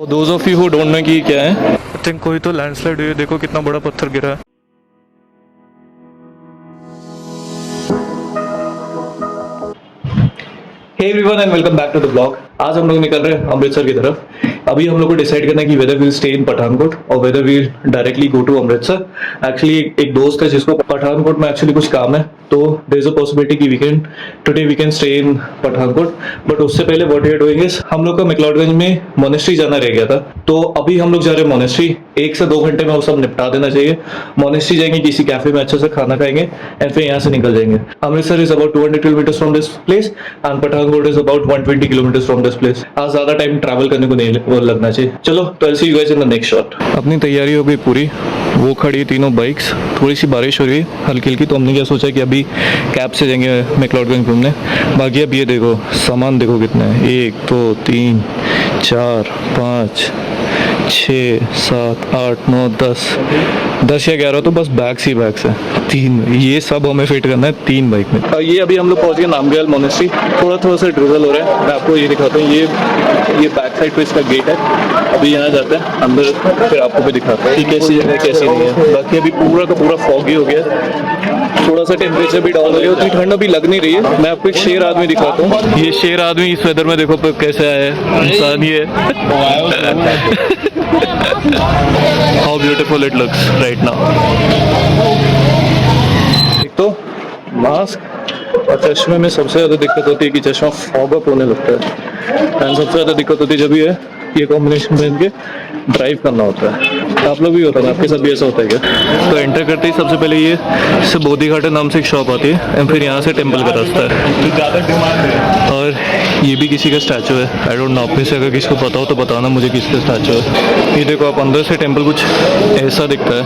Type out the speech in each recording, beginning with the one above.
Those of you who don't know कि क्या है, आई थिंक कोई तो लैंडस्लाइड हुई है। देखो कितना बड़ा पत्थर गिरा है। Hey everyone and welcome back to the blog. आज हम लोग निकल रहे हैं अमृतसर की तरफ। अभी हम लोग को डिसाइड करना है कि whether we'll stay in Pathankot और whether we'll directly go to Amritsar. Actually एक दोस्त है जिसको पठानकोट में एक्चुअली कुछ काम है, तो देयर इज अ पॉसिबिलिटी कि today we can stay in Pathankot. But उससे पहले what we are doing is, हम लोग का मैक्लोडगंज में मोनेस्ट्री जाना रह गया था, तो अभी हम लोग जा रहे हैं मोनेस्ट्री। 1 से 2 घंटे में वो सब निपटा देना चाहिए। मोनेस्ट्री जाएंगे, किसी कैफे में अच्छे से खाना खाएंगे एंड फिर यहाँ से निकल जाएंगे। Amritsar is about 200 kilometre from this place and Pathankot is about 120 kilometre from this place. आज ज्यादा टाइम ट्रैवल करने को नहीं लगना चाहिए। चलो, तो I see you guys in the next shot. अपनी तैयारी हो गई पूरी, वो खड़ी तीनों बाइक्स। थोड़ी सी बारिश हो रही है हल्की हल्की, तो हमने क्या सोचा कि अभी कैब से जाएंगे मैक्लोडगंज घूमने। बाकी अब ये देखो सामान, देखो कितना है, 1 2 3 4 5 6 7 8 9 10 या 11, तो बस बैग्स ही बैग्स है। 3, ये सब हमें फिट करना है 3 बाइक में। ये अभी हम लोग पहुंच गए नामग्याल मोनेस्ट्री। थोड़ा सा ड्रिजल हो रहा है, मैं आपको ये दिखाता हूँ। ये बैक साइड पे इसका गेट है। अभी यहाँ जाते हैं अंदर, फिर आपको भी दिखाता हूँ कि कैसी जगह कैसी नहीं है। बाकी अभी पूरा का पूरा फॉगी हो गया, थोड़ा सा टेम्परेचर भी डाउन हो गया, उतनी ठंड अभी लग नहीं रही है। मैं आपको एक शेर आदमी दिखाता हूँ। ये शेर आदमी इस वेदर में देखो कैसे आया है, इंसान ये How beautiful it looks right now. एक तो मास्क और चश्मे में सबसे ज़्यादा दिक्कत होती है कि चश्मा फॉग अप होने लगता है, एंड सबसे ज़्यादा दिक्कत होती है जब ये कॉम्बिनेशन पहन के ड्राइव करना होता है। आप लोग भी होता है, आपके साथ भी ऐसा होता है क्या? तो एंटर करते ही सबसे पहले ये से बोधी घाट नाम से एक शॉप आती है एंड फिर यहाँ से टेम्पल का रास्ता है। ज़्यादा डिमांड है। और ये भी किसी का स्टैचू है, आई डोंट नो, आप में से अगर किसी को पता हो तो बताना मुझे किसका स्टैचू है। ये देखो आप, अंदर से टेम्पल कुछ ऐसा दिखता है,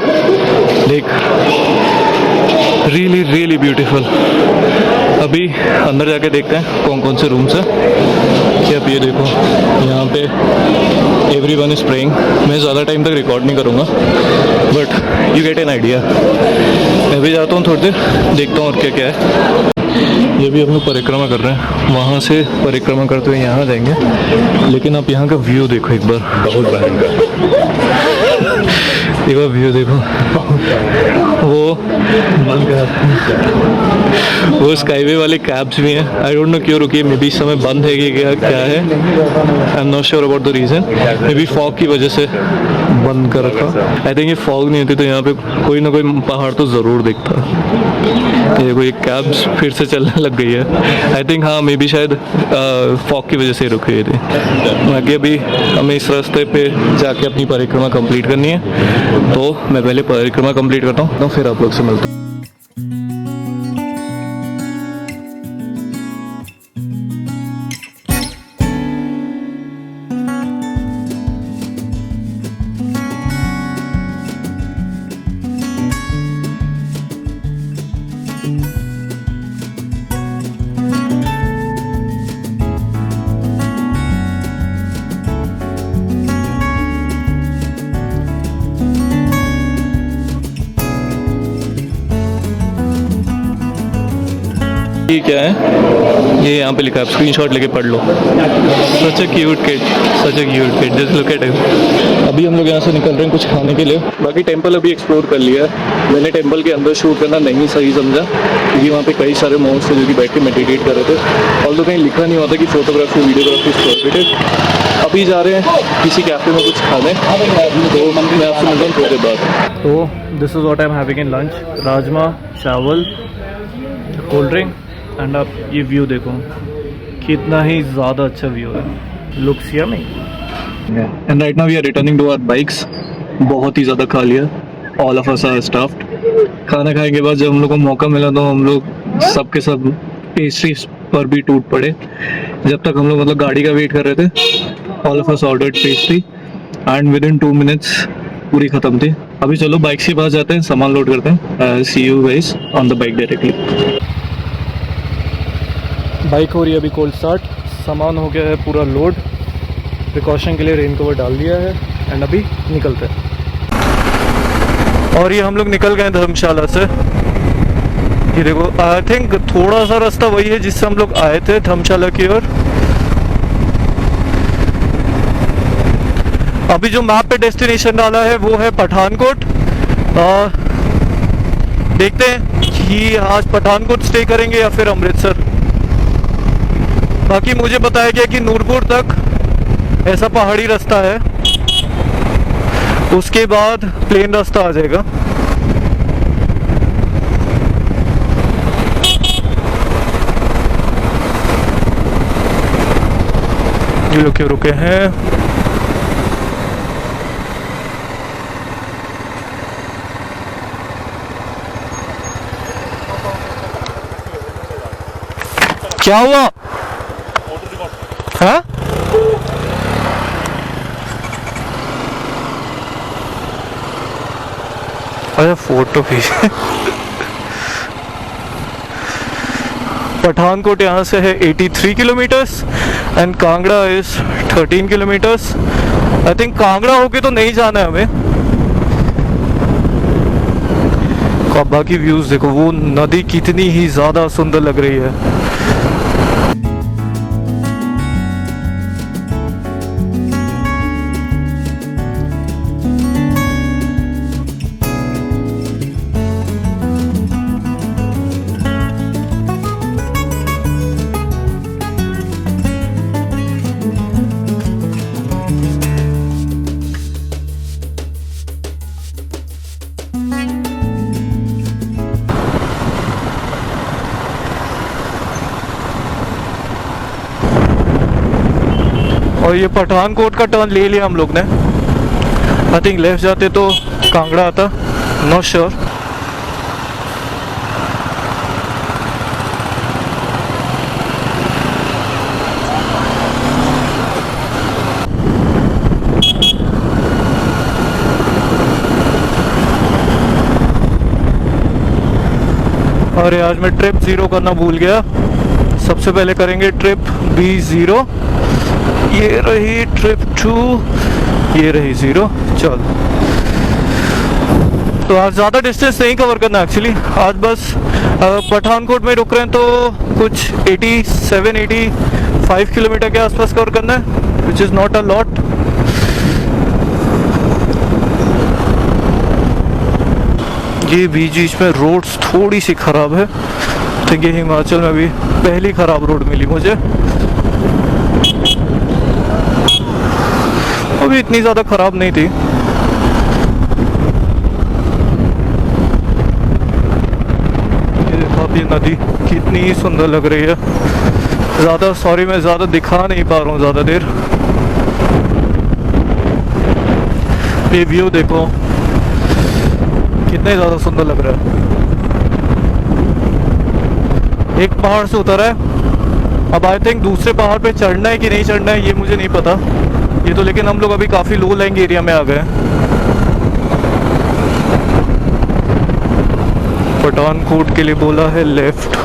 देख, रियली रियली ब्यूटीफुल। अभी अंदर जाके देखते हैं कौन कौन से रूम्स है। कि आप ये देखो, यहाँ पे एवरीवन इज प्रेइंग। मैं ज़्यादा टाइम तक रिकॉर्ड नहीं करूँगा, but you get an idea. मैं भी जाता हूँ थोड़ी देर, देखता हूँ और क्या क्या है। ये भी हम लोग परिक्रमा कर रहे हैं, वहाँ से परिक्रमा करते हुए यहाँ जाएंगे। लेकिन आप यहाँ का व्यू देखो एक बार, बहुत भयंकर। देखो व्यू देखो, वो स्काईवे वाले कैब्स भी हैं। आई डोंट नो क्यों रुकी है, मे बी इस समय बंद है कि क्या है, I am not sure about the reason. May be fog की वजह से बंद कर रखा। आई थिंक ये फॉग नहीं होती तो यहाँ पे कोई ना कोई पहाड़ तो ज़रूर दिखता। ये कोई कैब्स फिर से चलने लग गई है, आई थिंक। हाँ, मे बी शायद फॉग की वजह से रुकी हुई थी। बाकी अभी हमें इस रास्ते पे जाके अपनी परिक्रमा कंप्लीट करनी है, तो मैं पहले परिक्रमा कंप्लीट करता हूँ, तो फिर आप लोग से मिलता हूँ। ये क्या है, ये यहाँ पे लिखा है, स्क्रीनशॉट लेके पढ़ लो। Such a cute kid, such a cute kid, just look at him. अभी हम लोग यहाँ से निकल रहे हैं कुछ खाने के लिए। बाकी टेंपल अभी एक्सप्लोर कर लिया है। मैंने टेंपल के अंदर शूट करना नहीं सही समझा, क्योंकि वहाँ पे कई सारे मोड्स थे जो कि बैठ के मेडिटेट कर रहे थे, और तो कहीं लिखा नहीं होता कि फोटोग्राफी वीडियोग्राफी प्रोहिबिटेड। अभी जा रहे हैं किसी कैफे में कुछ खाने, तो मैं आपसे मिलता हूँ थोड़ी देर बाद। तो this is what I am having in lunch, rajma चावल, कोल्ड ड्रिंक, एंड आप ये व्यू देखो, कितना ही ज़्यादा अच्छा व्यू है, looks yummy. And right now we are returning to our bikes. बहुत ही ज़्यादा खा लिया, all of us are stuffed. खाना खाने के बाद जब हम लोग को मौका मिला तो हम लोग सब के सब पेस्ट्रीज पर भी टूट पड़े। जब तक हम लोग मतलब गाड़ी का वेट कर रहे थे, all of us ordered pastry and with in 2 minutes पूरी ख़त्म थी। अभी चलो बाइक के पास जाते हैं, सामान लोड करते हैं। See you guys on the bike directly. Bike हो रही है अभी कोल्ड स्टार्ट, सामान हो गया है पूरा लोड, प्रिकॉशन के लिए रेन कवर डाल दिया है, एंड अभी निकलते हैं। और ये हम लोग निकल गए धर्मशाला से। ये देखो, आई थिंक थोड़ा सा रास्ता वही है जिससे हम लोग आए थे धर्मशाला की ओर। अभी जो मैप पे डेस्टिनेशन डाला है वो है पठानकोट। देखते हैं कि आज पठानकोट स्टे करेंगे या फिर अमृतसर। बाकी मुझे बताया गया कि नूरपुर तक ऐसा पहाड़ी रास्ता है, उसके बाद प्लेन रास्ता आ जाएगा। ये लोग क्यों रुके हैं? क्या हुआ? हाँ? अरे फोटो खींच। पठानकोट यहाँ से है 83 kilometres and Kangra is 13 kilometres. I think Kangra होके तो नहीं जाना है हमें। काबा की व्यूज देखो, वो नदी कितनी ही ज्यादा सुंदर लग रही है। और ये पठानकोट का टर्न ले लिया हम लोग ने। आई थिंक लेफ्ट जाते तो कांगड़ा आता, नॉट श्योर। अरे आज मैं ट्रिप 0 करना भूल गया। सबसे पहले करेंगे ट्रिप B0। ये रही ट्रिप 2, ये रही 0। चल, तो आज ज़्यादा डिस्टेंस नहीं कवर करना एक्चुअली। आज बस पठानकोट में रुक रहे हैं तो कुछ 87-85 किलोमीटर के आसपास कवर करना है, which is not a lot. ये बीच बीच में रोड्स थोड़ी सी ख़राब है। ठीक है, हिमाचल में भी पहली ख़राब रोड मिली मुझे। अभी इतनी ज़्यादा ख़राब नहीं थी। ये देखो, अब ये नदी कितनी ही सुंदर लग रही है। ज़्यादा सॉरी, मैं ज़्यादा दिखा नहीं पा रहा हूँ ज़्यादा देर। ये व्यू देखो कितने ज़्यादा सुंदर लग रहा है। एक पहाड़ से उतरा है, अब आई थिंक दूसरे पहाड़ पे चढ़ना है कि नहीं चढ़ना है ये मुझे नहीं पता। ये तो लेकिन हम लोग अभी काफ़ी लो लैंग एरिया में आ गए। पठानकोट के लिए बोला है लेफ्ट,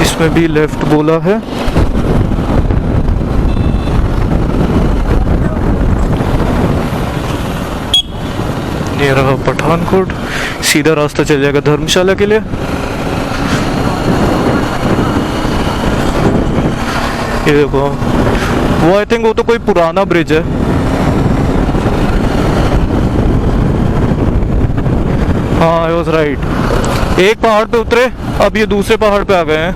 इसमें भी लेफ्ट बोला है। ये रहा पठानकोट, सीधा रास्ता चल जाएगा धर्मशाला के लिए। ये देखो, वो आई थिंक वो तो कोई पुराना ब्रिज है। हाँ, आई वॉज राइट। एक पहाड़ पे उतरे, अब ये दूसरे पहाड़ पे आ गए हैं।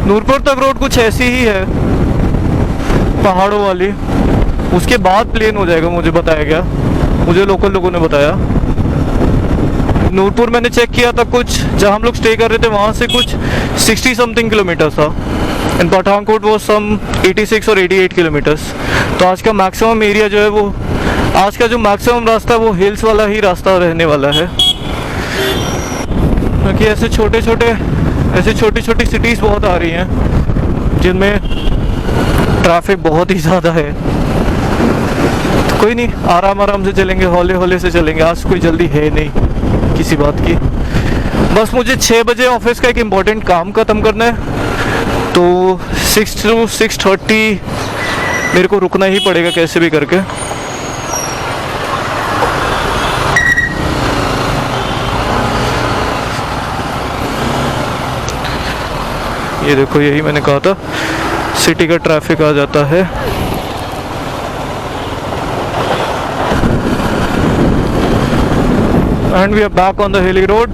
नूरपुर तक रोड कुछ ऐसी ही है, पहाड़ों वाली। उसके बाद प्लेन हो जाएगा, मुझे बताया गया, मुझे लोकल लोगों ने बताया। नूरपुर मैंने चेक किया था, कुछ जहाँ हम लोग स्टे कर रहे थे वहाँ से कुछ 60 समथिंग किलोमीटर था, एंड पठानकोट वो सम 86 और 88 किलोमीटर्स। तो आज का मैक्सिमम एरिया जो है वो, आज का जो मैक्सिमम रास्ता है वो हिल्स वाला ही रास्ता रहने वाला है। क्योंकि ऐसे छोटी छोटी सिटीज़ बहुत आ रही हैं जिनमें ट्रैफिक बहुत ही ज़्यादा है। तो कोई नहीं, आराम से चलेंगे, हौले हौले से चलेंगे। आज कोई जल्दी है नहीं किसी बात की। बस मुझे 6 बजे ऑफिस का एक इम्पोर्टेंट काम ख़त्म करना है, तो 6 to 6:30 मेरे को रुकना ही पड़ेगा कैसे भी करके। ये देखो, यही मैंने कहा था, सिटी का ट्रैफिक आ जाता है। And we are back on the hilly road.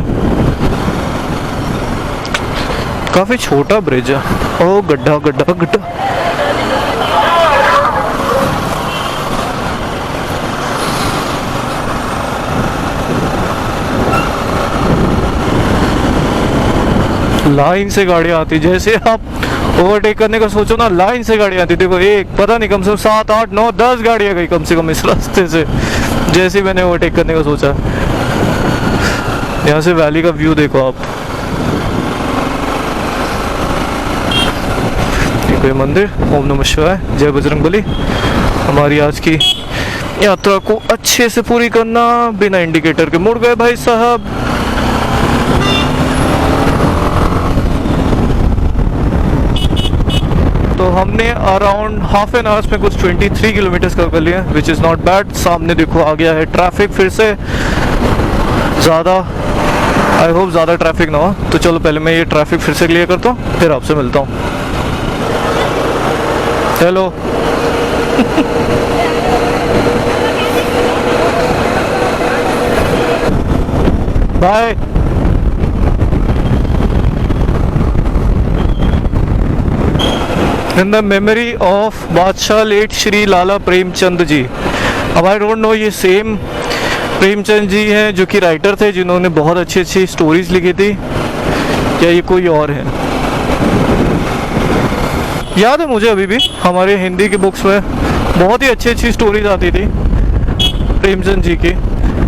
काफी छोटा ब्रिज है। ओ गड्ढा गड्ढा गड्ढा। लाइन से गाड़ियाँ आती, जैसे आप ओवरटेक करने का सोचो ना, लाइन से गाड़ियाँ आती। देखो, एक पता नहीं, कम से कम 7 8 9 10 गाड़ियाँ गई कम से कम इस रास्ते से, जैसे मैंने ओवरटेक करने का सोचा। यहाँ से वैली का व्यू देखो आप। कोई मंदिर, ओम नमः शिवाय, जय बजरंगबली। हमारी आज की यात्रा को अच्छे से पूरी करना। बिना इंडिकेटर के मुड़ गए भाई साहब। तो हमने अराउंड हाफ एन आवर्स में कुछ 23 किलोमीटर कर लिया, विच इज़ नॉट बैड। सामने देखो आ गया है ट्रैफिक फिर से ज़्यादा। आई होप ज़्यादा ट्रैफिक ना हो। तो चलो पहले मैं ये ट्रैफिक फिर से क्लियर करता हूँ, फिर आपसे मिलता हूँ। Hello bye. In the memory of Badshah late Shri Lala Premchand ji. अब आई डोंट नो ये सेम प्रेमचंद जी हैं जो कि राइटर थे, जिन्होंने बहुत अच्छी अच्छी स्टोरीज लिखी थी, क्या ये कोई और है? याद है मुझे अभी भी हमारे हिंदी की बुक्स में बहुत ही अच्छी अच्छी स्टोरीज आती थी प्रेमचंद जी की,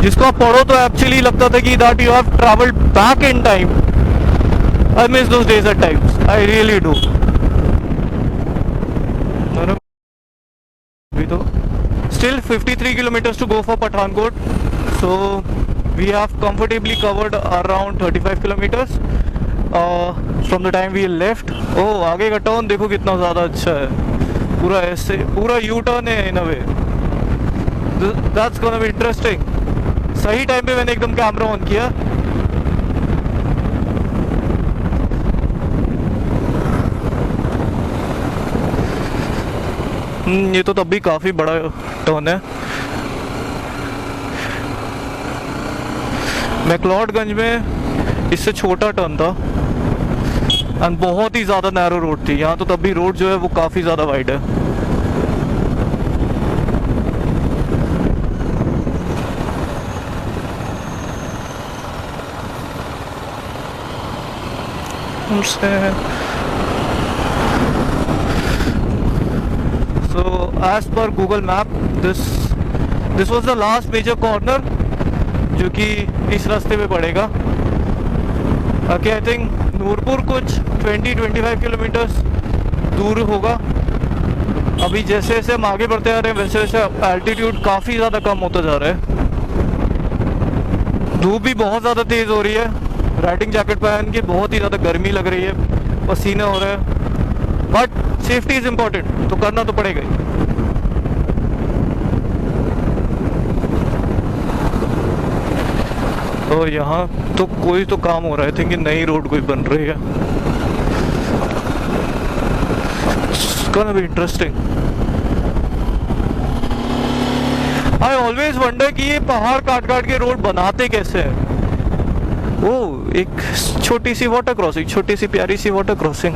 जिसको आप पढ़ो तो एक्चुअली लगता था कि that you have travelled back in time. I miss those days at times, I really do. अभी तो still 53 kilometers to go for Pathankot, so we have comfortably covered around 35 kilometers from the time we left. Oh, आगे का turn देखो कितना ज़्यादा अच्छा है, पूरा ऐसे पूरा यू टर्न है इन अ वे। That's gonna be interesting। सही टाइम पे मैंने एकदम कैमरा ऑन किया। ये तो तब भी काफ़ी बड़ा टर्न है। मैक्लॉडगंज में इससे छोटा टर्न था एंड बहुत ही ज़्यादा नैरो रोड थी। यहाँ तो तब भी रोड जो है वो काफ़ी ज़्यादा वाइड है। So as per Google Map, this was the last major corner जो कि इस रास्ते पे पड़ेगा। बाकी आई थिंक नूरपुर कुछ 20-25 किलोमीटर्स दूर होगा। अभी जैसे जैसे हम आगे बढ़ते जा रहे हैं वैसे वैसे एल्टीट्यूड काफ़ी ज़्यादा कम होता जा रहा है। धूप भी बहुत ज़्यादा तेज़ हो रही है। राइडिंग जैकेट पहन के बहुत ही ज़्यादा गर्मी लग रही है, पसीने हो रहे हैं, बट सेफ्टी इज़ इम्पोर्टेंट, तो करना तो पड़ेगा ही। तो यहाँ तो कोई तो काम हो रहा है, थिंक नई रोड कोई बन रही है। It's gonna be interesting। I always wonder कि ये पहाड़ काट काट के रोड बनाते कैसे हैं। ओ, एक छोटी सी वाटर क्रॉसिंग, छोटी सी प्यारी सी वाटर क्रॉसिंग।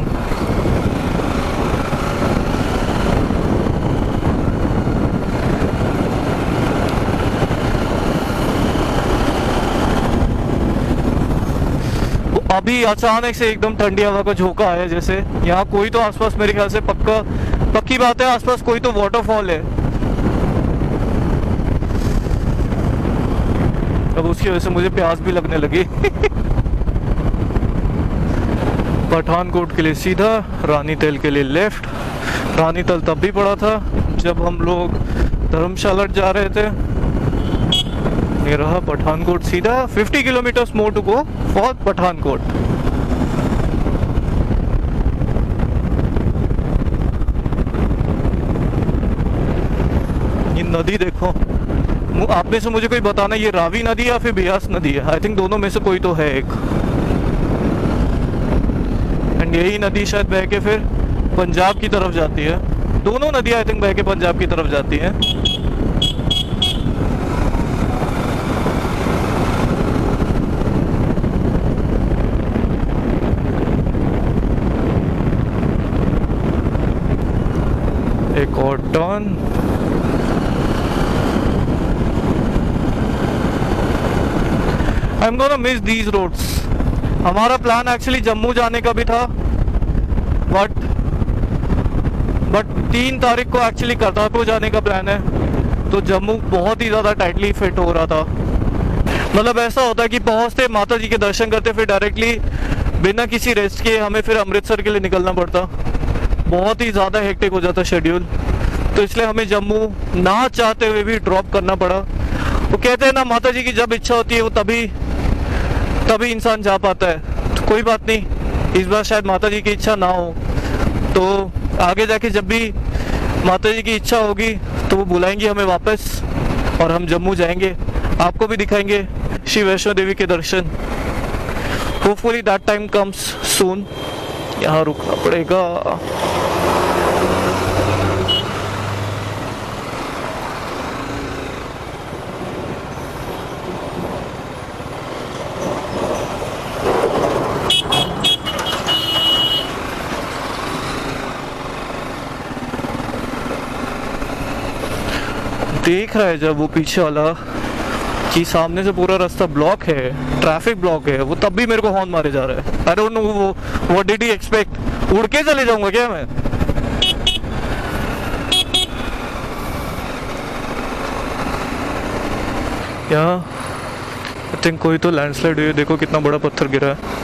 अभी अचानक से एकदम ठंडी हवा का झोंका आया, जैसे यहाँ कोई तो आसपास, मेरे ख्याल से पक्की बात है, आसपास कोई तो वाटरफॉल है। अब उसकी वजह से मुझे प्यास भी लगने लगी। पठानकोट के लिए सीधा, रानीताल के लिए लेफ्ट। रानीताल तब भी पड़ा था जब हम लोग धर्मशाला जा रहे थे। ये रहा पठानकोट सीधा। 50 kilometers more to go for Pathankot. ये नदी देखो, आप में से मुझे कोई बताना ये रावी नदी या फिर बियास नदी है। आई थिंक दोनों में से कोई तो है एक। एंड यही नदी शायद बह के फिर पंजाब की तरफ जाती है। दोनों नदियां आई थिंक बह के पंजाब की तरफ जाती हैं। एक और turn. I am gonna miss these roads. हमारा प्लान एक्चुअली जम्मू जाने का भी था, बट 3 तारीख को एक्चुअली करतारपुर जाने का प्लान है, तो जम्मू बहुत ही ज़्यादा टाइटली फिट हो रहा था। मतलब ऐसा होता है कि पहुंचते माता जी के दर्शन करते फिर डायरेक्टली बिना किसी रेस्ट के हमें फिर अमृतसर के लिए निकलना पड़ता। बहुत ही ज़्यादा हेक्टिक हो जाता शेड्यूल, तो इसलिए हमें जम्मू ना चाहते हुए भी ड्रॉप करना पड़ा। वो कहते हैं ना, माता जी की जब इच्छा होती है वो तभी इंसान जा पाता है। तो कोई बात नहीं, इस बार शायद माता जी की इच्छा ना हो, तो आगे जाके जब भी माता जी की इच्छा होगी तो वो बुलाएंगी हमें वापस और हम जम्मू जाएंगे, आपको भी दिखाएंगे श्री वैष्णो देवी के दर्शन। होपफुली दैट टाइम कम्स सून। यहाँ रुकना पड़ेगा। देख रहा है जब वो पीछे वाला कि सामने से पूरा रास्ता ब्लॉक है, ट्रैफिक ब्लॉक है, वो तब भी मेरे को हॉर्न मारे जा रहा है। आई don't know what did he expect. उड़ के चले जाऊंगा क्या मैं? यहाँ आई थिंक कोई तो लैंडस्लाइड हुई है। देखो कितना बड़ा पत्थर गिरा है।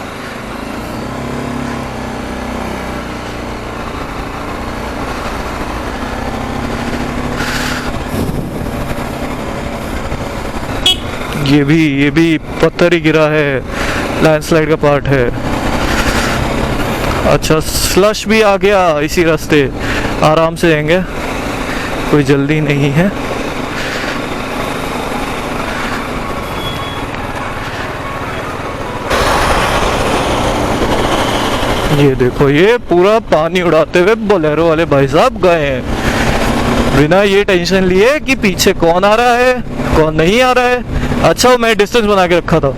ये भी पत्थर ही गिरा है, लैंडस्लाइड का पार्ट है। अच्छा, स्लश भी आ गया इसी रास्ते। आराम से जाएंगे, कोई जल्दी नहीं है। ये देखो, ये पूरा पानी उड़ाते हुए बोलेरो वाले भाई साहब गए हैं बिना ये टेंशन लिए कि पीछे कौन आ रहा है कौन नहीं आ रहा है। अच्छा, मैं डिस्टेंस बना के रखा था।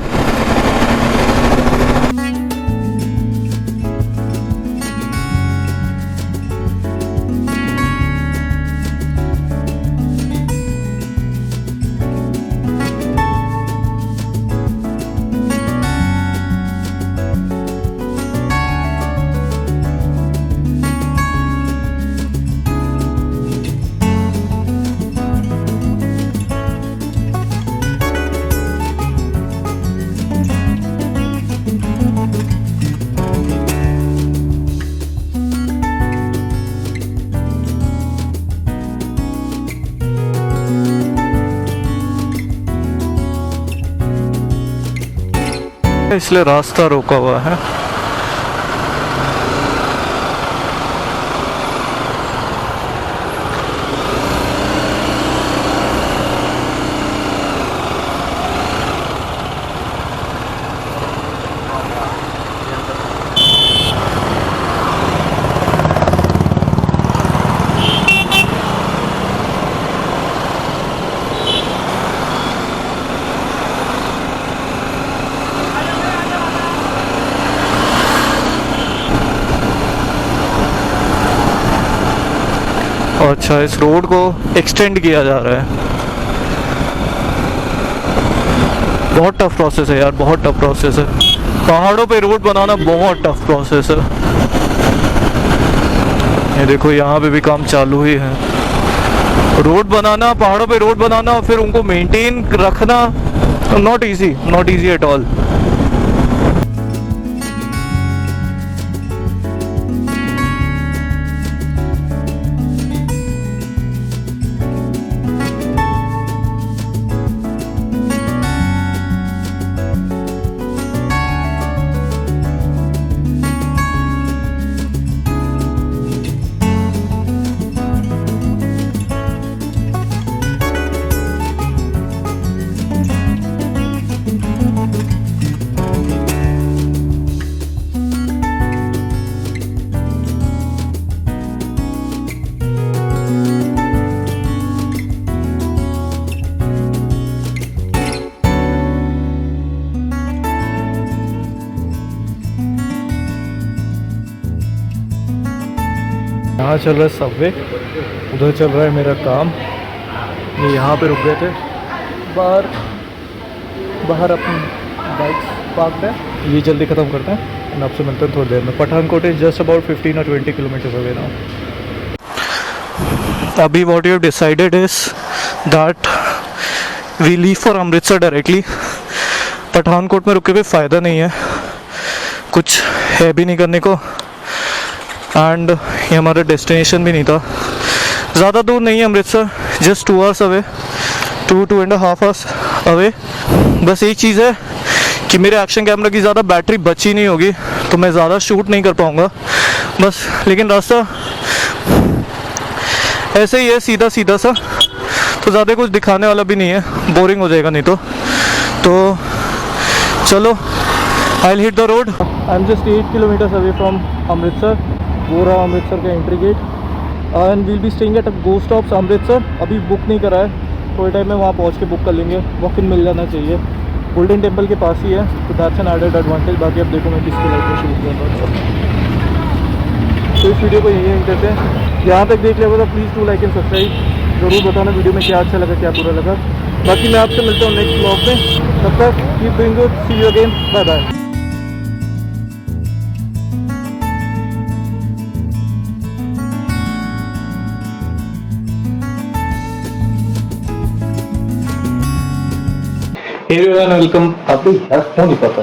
इसलिए रास्ता रोका हुआ है। अच्छा, इस रोड को एक्सटेंड किया जा रहा है। बहुत टफ प्रोसेस है यार, बहुत टफ प्रोसेस है। पहाड़ों पे रोड बनाना बहुत टफ प्रोसेस है। ये देखो, यहाँ पे भी काम चालू ही है। रोड बनाना, पहाड़ों पे रोड बनाना और फिर उनको मेंटेन रखना, नॉट इजी एट ऑल। यहाँ चल रहा है सबवे, उधर चल रहा है मेरा काम। ये यहाँ पे रुक गए थे, बाहर अपनी बाइक्स पार्क है। ये जल्दी ख़त्म करते हैं और आपसे मिलते हैं थोड़ी देर में। Pathankot is just about 15 or 20 kilometers away now. अभी what you have decided is that we leave for Amritsar directly. Pathankot में रुके हुए फ़ायदा नहीं है, कुछ है भी नहीं करने को, एंड ये हमारा डेस्टिनेशन भी नहीं था। ज़्यादा दूर नहीं है Amritsar, just 2 hours away, 2.5 hours away. बस एक चीज़ है कि मेरे एक्शन कैमरा की ज़्यादा बैटरी बची नहीं होगी, तो मैं ज़्यादा शूट नहीं कर पाऊँगा बस। लेकिन रास्ता ऐसे ही है, सीधा सीधा सा, तो ज़्यादा कुछ दिखाने वाला भी नहीं है, बोरिंग हो जाएगा नहीं तो चलो, I will hit the road. I am just 8 kilometers away from Amritsar. वो रहा अमृतसर का entry gate, and we'll be staying at ghost of Amritsar. अभी बुक नहीं करा है, थोड़े टाइम में वहाँ पहुँच के बुक कर लेंगे, वॉक इन मिल जाना चाहिए। गोल्डन टेम्पल के पास ही है, तो दैट्स एन एडेड एडवांटेज। बाकी अब देखो मैं किसके लाइफ में शूट कर रहा हूँ। तो इस वीडियो को यही एंड करते हैं। यहाँ तक देख लिया होगा तो please do like and subscribe. ज़रूर बताना वीडियो में क्या अच्छा लगा, क्या बुरा लगा। बाकी मैं आपसे मिलता हूँ नेक्स्ट ब्लॉग में, तब तक keep doing good, see you again, bye bye. Welcome. आप हो नहीं पता,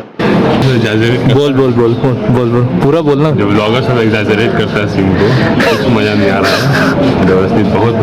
बोल पूरा बोलना। जब ब्लॉगर सब एग्जैजरेट करता है सीन को, कुछ मजा नहीं आ रहा है। व्यवस्थित बहुत